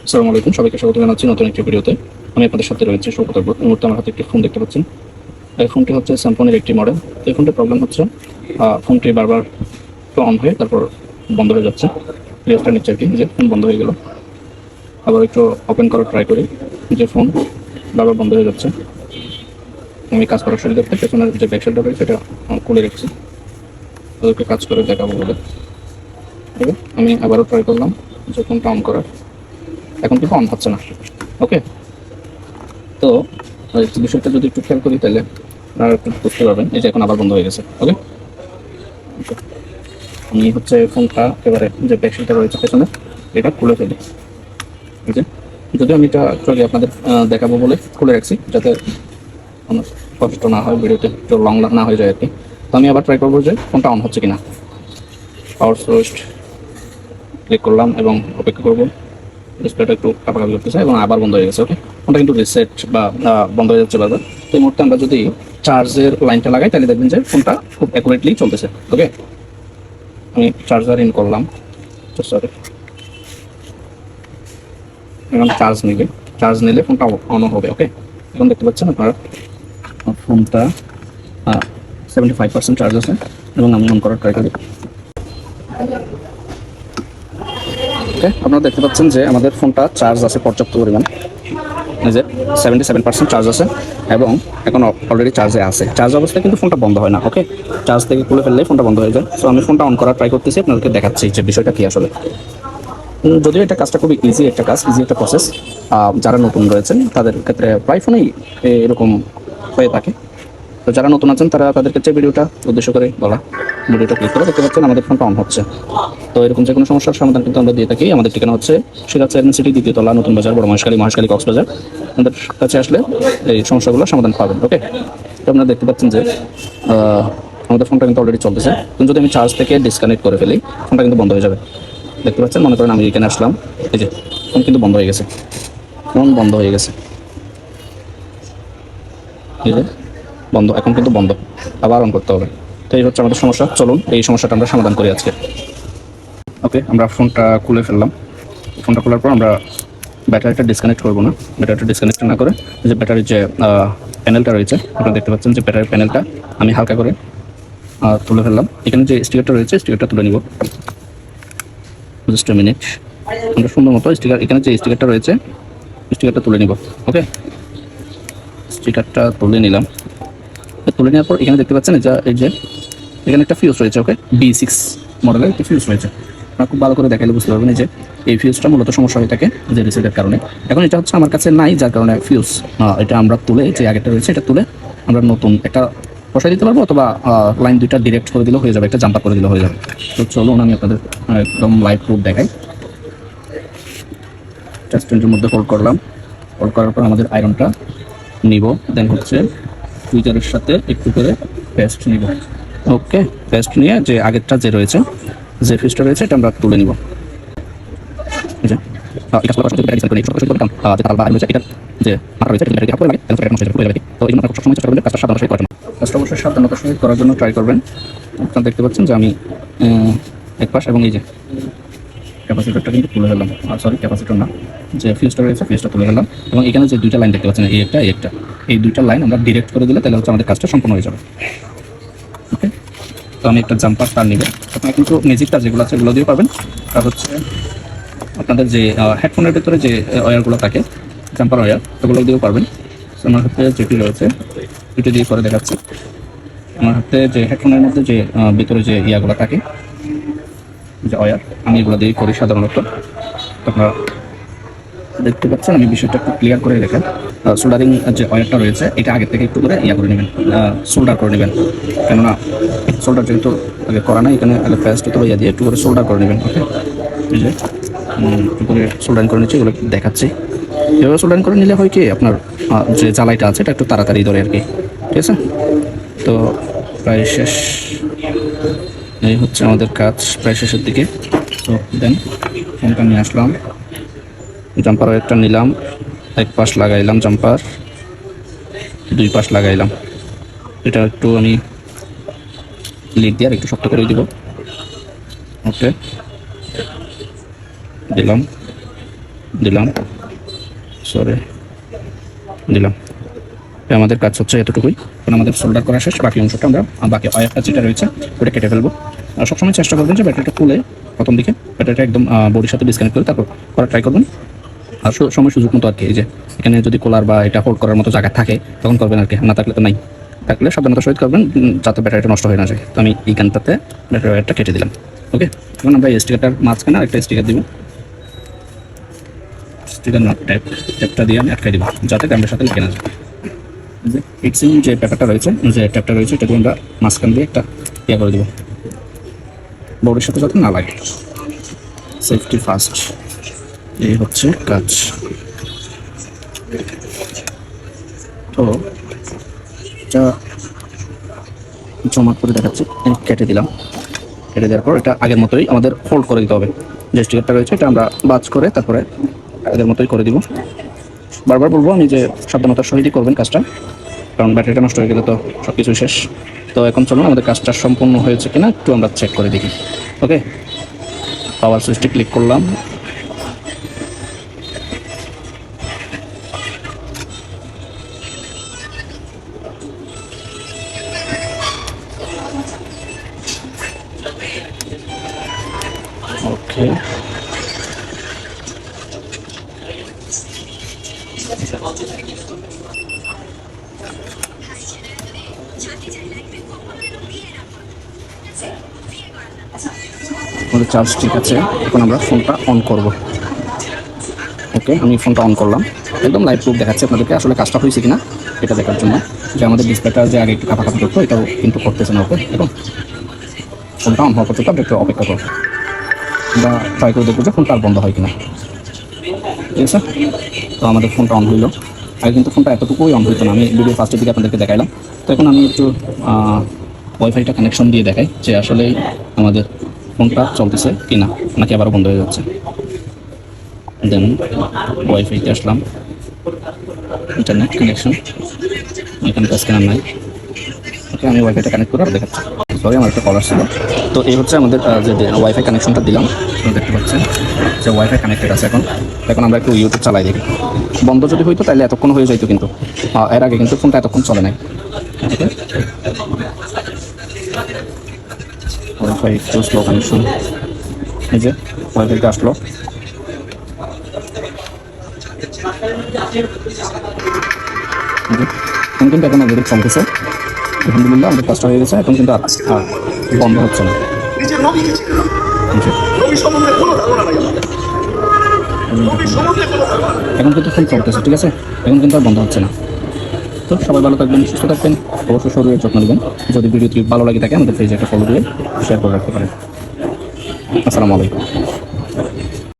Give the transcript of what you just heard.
আসসালামু আলাইকুম, সবাইকে স্বাগত জানাচ্ছি নতুন একটি ভিডিওতে। আমি আপনাদের সাথে রয়েছে শওকত আকবর। এই মুহূর্তে আমার হাতে একটি ফোন দেখতে পাচ্ছেন। এই ফোনটি হচ্ছে স্যামসাংয়ের একটি মডেল। তো এই ফোনটির প্রবলেম হচ্ছে ফোনটি বারবার অন হয়ে তারপর বন্ধ হয়ে যাচ্ছে। রিয়েলটা নিচ্ছে আর কি, যে ফোন বন্ধ হয়ে গেল। আবার একটু ওপেন করার ট্রাই করি, যে ফোন বারবার বন্ধ হয়ে যাচ্ছে। আমি কাজ করার সুবিধার্থে পেছনের যে ব্যাকসাইডটা রয়েছে সেটা খুলে রেখেছি, ওদেরকে কাজ করে দেখাবো বলে। ঠিক আছে, আমি আবারও ট্রাই করলাম যে ফোনটা অন করার, এখন কিন্তু অন হচ্ছে না। ওকে, তো বিষয়টা যদি একটু খেয়াল করি তাহলে আপনারা একটু বুঝতে পারবেন। এই যে এখন আবার বন্ধ হয়ে গেছে। ওকে, আমি হচ্ছে ফোনটা একেবারে যে ব্যাকসাইডটা রয়েছে পেছনে এটা খুলে ফেলি। ঠিক আছে, যদিও আমি এটা অ্যাকচুয়ালি আপনাদের দেখাবো বলে খুলে রাখছি, যাতে কোনো কষ্ট না হয়, ভিডিওতে একটু লং না হয়ে যায় আর কি। তো আমি আবার ট্রাই করবো যে ফোনটা অন হচ্ছে কিনা। পাওয়ার সোর্স ক্লিক করলাম এবং অপেক্ষা করবো। ডিসপ্লেটা একটু কাপাকাপি করতেছে এবং আবার বন্ধ হয়ে গেছে। ওকে, ফোনটা কিন্তু রিসেট বা বন্ধ হয়ে যাচ্ছে বারবার। তো এই মুহূর্তে আমরা যদি চার্জের লাইনটা লাগাই তাহলে দেখবেন যে ফোনটা খুব অ্যাকুরেটলি চলতেছে। ওকে, আমি চার্জার ইন করলাম। সরি, এখন চার্জ নিলে ফোনটা অন হবে। ওকে, এখন দেখতে পাচ্ছেন আপনারা ফোনটা 75% চার্জ আছে এবং আমি অন করার ট্রাই করি। ওকে, আপনারা দেখতে পাচ্ছেন যে আমাদের ফোনটা চার্জ আছে পর্যাপ্ত পরিমাণ। যে 77% চার্জ আছে এবং এখন অলরেডি চার্জে আছে। চার্জ অবস্থায় কিন্তু ফোনটা বন্ধ হয় না। ওকে, চার্জ থেকে খুলে ফেললেই ফোনটা বন্ধ হয়ে যায়। সো আমি ফোনটা অন করার ট্রাই করতেছি, আপনাদেরকে দেখাচ্ছি যে বিষয়টা কী আসলে। যদিও এটা কাজটা খুবই ইজি একটা প্রসেস। যারা নতুন রয়েছেন তাদের ক্ষেত্রে প্রায় ফোনেই এরকম হয়ে থাকে। তো যারা নতুন আছেন তারা তাদের ক্ষেত্রে ভিডিওটা উদ্দেশ্য করে বলা। ভিডিওটা ক্লিক করে দেখতে পাচ্ছেন আমাদের ফোনটা অন হচ্ছে। তো এরকম যে কোনো সমস্যার সমাধান কিন্তু আমরা দিয়ে থাকি। আমাদের ঠিকানা হচ্ছে সিরাজ সিটি, দ্বিতীয় তলা, নতুন বাজার, বড় মহেশখালী কক্সবাজার। আমাদের কাছে আসলে এই সমস্যাগুলো সমাধান পাবেন। ওকে, তো আপনারা দেখতে পাচ্ছেন যে আমাদের ফোনটা কিন্তু অলরেডি চলতেছে। কিন্তু যদি আমি চার্জ থেকে ডিসকানেক্ট করে ফেলি ফোনটা কিন্তু বন্ধ হয়ে যাবে। দেখতে পাচ্ছেন, মনে করেন আমি এখানে আসলাম, এই যে ফোন কিন্তু বন্ধ হয়ে গেছে। ফোন বন্ধ হয়ে গেছে, এই যে বন্ধ, এখন কিন্তু বন্ধ, আবার অন করতে হবে। তো এই হচ্ছে আমাদের সমস্যা। চলুন এই সমস্যাটা আমরা সমাধান করি আজকে। ওকে, আমরা ফোনটা খুলে ফেললাম। ফোনটা খোলার পর আমরা ব্যাটারিটা ডিসকানেক্ট করবো না। ব্যাটারিটা ডিসকানেক্ট না করে যে ব্যাটারির যে প্যানেলটা রয়েছে, আপনারা দেখতে পাচ্ছেন যে ব্যাটারির প্যানেলটা আমি হালকা করে তুলে ফেললাম। এখানে যে স্টিকারটা রয়েছে স্টিকারটা তুলে নিব। জাস্ট এ মিনিট, আমরা সুন্দর মতো এখানে যে স্টিকারটা রয়েছে স্টিকারটা তুলে নিব। ওকে, স্টিকারটা তুলে নিলাম। তুলে নেওয়ার পর এখানে দেখতে পাচ্ছেন এই যে এখানে একটা ফিউজ রয়েছে। ওকে, B6 মডেলের একটা ফিউজ রয়েছে। আপনারা খুব ভালো করে দেখাইলে বুঝতে পারবেন যে এই ফিউজটা মূলত সমস্যা হয়ে থাকে যে রিসেটের কারণে। এখন এটা হচ্ছে আমার কাছে নাই, যার কারণে ফিউজ এটা আমরা তুলে, যে আগেরটা রয়েছে এটা তুলে আমরা নতুন একটা বসাই দিতে পারবো, অথবা লাইন দুইটা ডিরেক্ট করে দিলেও হয়ে যাবে, একটা জাম্পার করে দিলেও হয়ে যাবে। তো চলুন আমি আপনাদের একদম লাইভ প্রুফ দেখাই। টেস্টেন্টের মধ্যে হোল্ড করলাম। হোল্ড করার পর আমাদের আয়রনটা নিব, দেন হচ্ছে সুইচারের সাথে একটু করে পেস্ট নিব। ওকে, পেস্ট নিয়ে যে আগেরটা যে রয়েছে, যে ফিউজটা রয়েছে এটা আমরা তুলে নিব। সাবধানতার সহিত করার জন্য ট্রাই করবেন। আপনারা দেখতে পাচ্ছেন যে আমি এক পাশ এবং এই যে ক্যাপাসিটরটা কিন্তু তুলে ফেললাম। সরি, ক্যাপাসিটর না, যে ফিউজটা রয়েছে ফিউজটা তুলে ফেললাম। এবং এখানে যে দুইটা লাইন দেখতে পাচ্ছেন, এই দুইটা লাইন আমরা ডিরেক্ট করে দিলে তাহলে হচ্ছে আমাদের কাজটা সম্পূর্ণ হয়ে যাবে। ওকে, তো আমি একটা জাম্পার তার নিব। আপনারা কিন্তু ম্যাজিক তার যেগুলো আছে এগুলো দিয়ে পাবেন। আর হচ্ছে আপনাদের যে হেডফোনের ভেতরে যে ওয়্যারগুলো থাকে, জাম্পার ওয়্যার, ওগুলো দিয়েও পারবেন। আমার হাতে যেটি রয়েছে এটি দিয়ে করে দেখাচ্ছি। আমার হাতে যে হেডফোনের মধ্যে যে ভিতরে যে ইয়াগুলো থাকে, যে ওয়্যার, আমি এগুলো দিয়ে করি সাধারণত। আপনারা দেখতে পাচ্ছেন, আমি বিষয়টা একটু ক্লিয়ার করে দেখেন। সোল্ডারিং যে ওয়্যারটা রয়েছে এটা আগে থেকে একটু করে করে নেবেন, সোল্ডার করে নেবেন। কেননা সোল্ডার যেহেতু আগে করা নাই, এখানে আগে পেস্ট অথবা দিয়ে একটু করে সোল্ডার করে নেবেন। ওকে, এই যে একটু করে সোল্ডারিং করে নিচ্ছি, এগুলো দেখাচ্ছি। এভাবে সোল্ডারিং করে নিলে হয় কি, আপনার যে জ্বালাইটা আছে এটা একটু তাড়াতাড়ি ধরে আর কি। ঠিক আছে, তো প্রায় শেষ। এই হচ্ছে আমাদের কাজ প্রায় শেষের দিকে। তো দেন ফোনটা নিয়ে আসলাম, জাম্পার একটা নিলাম, এক পাশ লাগাইলাম জাম্পার, দুই পাশ লাগাইলাম। এটা একটু আমি লিড দিয়ে আর একটু শক্ত করে দিব। ওকে, দিলাম। দিলাম, সরি দিলাম। আমাদের কাজ হচ্ছে এতটুকুই, কারণ আমাদের সোল্ডার করা শেষ। বাকি অংশটা আমরা বাকি ওয়্যারটা যেটা রয়েছে ওটা কেটে ফেলবো। আর সবসময় চেষ্টা করবেন যে ব্যাটারিটা খুলে প্রথম দিকে ব্যাটারিটা একদম বডির সাথে ডিসকানেক্ট করে তারপর করা ট্রাই করবেন। আর সময় সুযোগ মতো আর কি, এই যে এখানে যদি কোলার বা এটা হোল্ড করার মতো জায়গা থাকে তখন করবেন আর কি, না থাকলে তো নাই। থাকলে সাবধানতার সহিত করবেন যাতে ব্যাটারিটা নষ্ট হয়ে না যায়। তো আমি এই গানটাতে ব্যাটারি ওয়্যারটা কেটে দিলাম। ওকে, এখন আমরা এই স্টিকারটার মাঝখানে আরেকটা স্টিকার দিব। স্টিকার নট ট্যাপটা দিয়ে আমি আটকাই দিব যাতে ক্যামেরার সাথে লেগে না যায়। যে ফিক্সিং যে প্যাকেটটা রয়েছে, যে ট্যাপটা রয়েছে, এটা দিয়ে আমরা মাঝখান দিয়ে একটা ইয়ে করে দেবো, বডির সাথে যাতে না লাগে। সেফটি ফার্স্ট, এই হচ্ছে কাজ। তো এটা জমা করে দেখাচ্ছি, কেটে দিলাম। কেটে দেওয়ার পর এটা আগের মতোই আমাদের হোল্ড করে দিতে হবে। যে স্টিকারটা রয়েছে এটা আমরা বাজ করে তারপরে আগের মতোই করে দিব। বারবার বলবো আমি যে সাবধানতার সহিতই করবেন কাজটা, কারণ ব্যাটারিটা নষ্ট হয়ে গেলে তো সব কিছু শেষ। তো এখন চলুন আমাদের কাজটা সম্পূর্ণ হয়েছে কিনা একটু আমরা চেক করে দেখি। ওকে, পাওয়ার সুইচটি ক্লিক করলাম। ওকে, আমাদের চার্জ ঠিক আছে। এখন আমরা ফোনটা অন করব। ওকে, আমি ফোনটা অন করলাম, একদম লাইভ প্রুফ দেখাচ্ছে আপনাদেরকে আসলে কাজটা হয়েছে কিনা এটা দেখার জন্য। যে আমাদের ডিসপ্লেটা যে আগে একটু কাঁপাকাঁপি করতো এটাও কিন্তু করতেছে না। ওকে, এখন ফোনটা অন হওয়া পর্যন্ত আমরা একটু অপেক্ষা করবো। আমরা ট্রাই করে দেখবো যে ফোনটা আর বন্ধ হয় কিনা। ঠিক আছে, তো আমাদের ফোনটা অন হইলো। আগে কিন্তু ফোনটা এতটুকুই অন হইতো না, আমি ভিডিও ফার্স্টের দিকে আপনাদেরকে দেখাইলাম। তো এখন আমি একটু ওয়াইফাইটা কানেকশন দিয়ে দেখাই যে আসলে আমাদের ফোনটা চলতেছে কিনা, নাকি আবার বন্ধ হয়ে যাচ্ছে। দেন ওয়াইফাইতে আসলাম, ইন্টারনেট কানেকশন, এখানে তো স্ক্যানার নাই। ওকে, আমি ওয়াইফাইটা কানেক্ট করে আবার দেখাচ্ছি। সরি, আমার একটা কলার ছিল। তো এই হচ্ছে আমাদের যে ওয়াইফাই কানেকশনটা দিলাম, আপনারা দেখতে পাচ্ছেন যে ওয়াইফাই কানেক্টেড আছে। এখন আমরা একটু ইউটিউব চালাই দেখি। বন্ধ যদি হইতো তাহলে এতক্ষণ হয়ে যাইতো, কিন্তু এর আগে কিন্তু ফোনটা এতক্ষণ চলে নাই। ওয়াইফাই একটু স্লো কানেকশন, এই যে ওয়াইফাইটা আসলো। কিন্তু এখন আমাদের চলতেছে, আলহামদুলিল্লাহ আমাদের কাজটা হয়ে গেছে। এখন কিন্তু আর বন্ধ হচ্ছে না। এখন কিন্তু ফোন চলতেছে, ঠিক আছে, এখন কিন্তু আর বন্ধ হচ্ছে না। তো সবাই ভালো থাকবেন, সুস্থ থাকবেন, অবশ্যই শরীরের যত্ন নেবেন। যদি ভিডিওটি ভালো লাগে থাকে আমাদের পেজে একটা ফলো দিয়ে শেয়ার করে রাখতে পারেন। আসসালামু আলাইকুম।